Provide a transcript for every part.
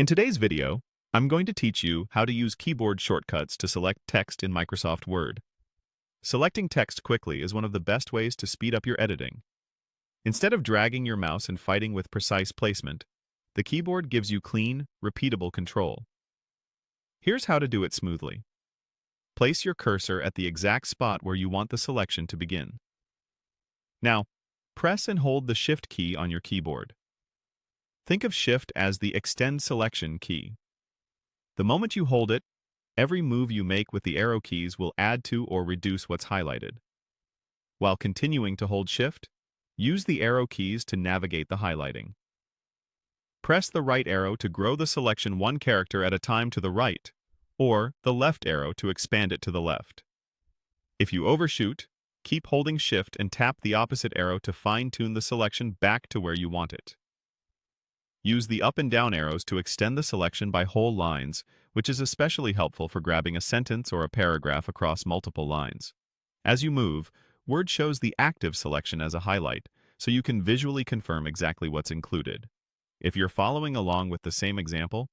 In today's video, I'm going to teach you how to use keyboard shortcuts to select text in Microsoft Word. Selecting text quickly is one of the best ways to speed up your editing. Instead of dragging your mouse and fighting with precise placement, the keyboard gives you clean, repeatable control. Here's how to do it smoothly. Place your cursor at the exact spot where you want the selection to begin. Now, press and hold the Shift key on your keyboard. Think of Shift as the Extend Selection key. The moment you hold it, every move you make with the arrow keys will add to or reduce what's highlighted. While continuing to hold Shift, use the arrow keys to navigate the highlighting. Press the right arrow to grow the selection one character at a time to the right, or the left arrow to expand it to the left. If you overshoot, keep holding Shift and tap the opposite arrow to fine-tune the selection back to where you want it. Use the up and down arrows to extend the selection by whole lines, which is especially helpful for grabbing a sentence or a paragraph across multiple lines. As you move, Word shows the active selection as a highlight, so you can visually confirm exactly what's included. If you're following along with the same example,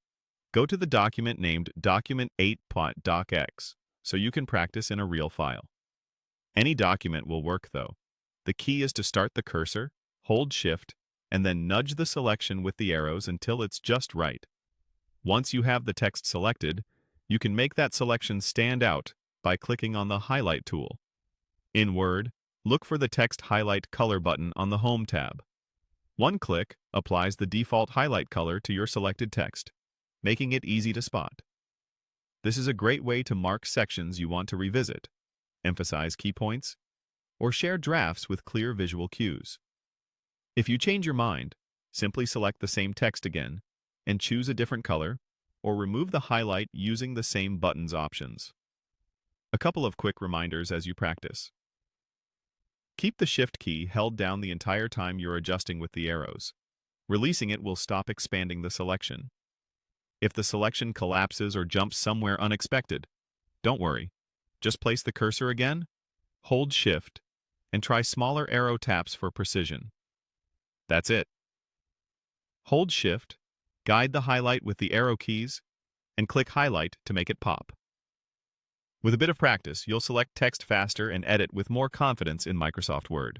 go to the document named Document 8.docx so you can practice in a real file. Any document will work though. The key is to start the cursor, hold Shift, and then nudge the selection with the arrows until it's just right. Once you have the text selected, you can make that selection stand out by clicking on the Highlight tool. In Word, look for the Text Highlight Color button on the Home tab. One click applies the default highlight color to your selected text, making it easy to spot. This is a great way to mark sections you want to revisit, emphasize key points, or share drafts with clear visual cues. If you change your mind, simply select the same text again and choose a different color, or remove the highlight using the same button's options. A couple of quick reminders as you practice. Keep the Shift key held down the entire time you're adjusting with the arrows. Releasing it will stop expanding the selection. If the selection collapses or jumps somewhere unexpected, don't worry. Just place the cursor again, hold Shift, and try smaller arrow taps for precision. That's it. Hold Shift, guide the highlight with the arrow keys, and click Highlight to make it pop. With a bit of practice, you'll select text faster and edit with more confidence in Microsoft Word.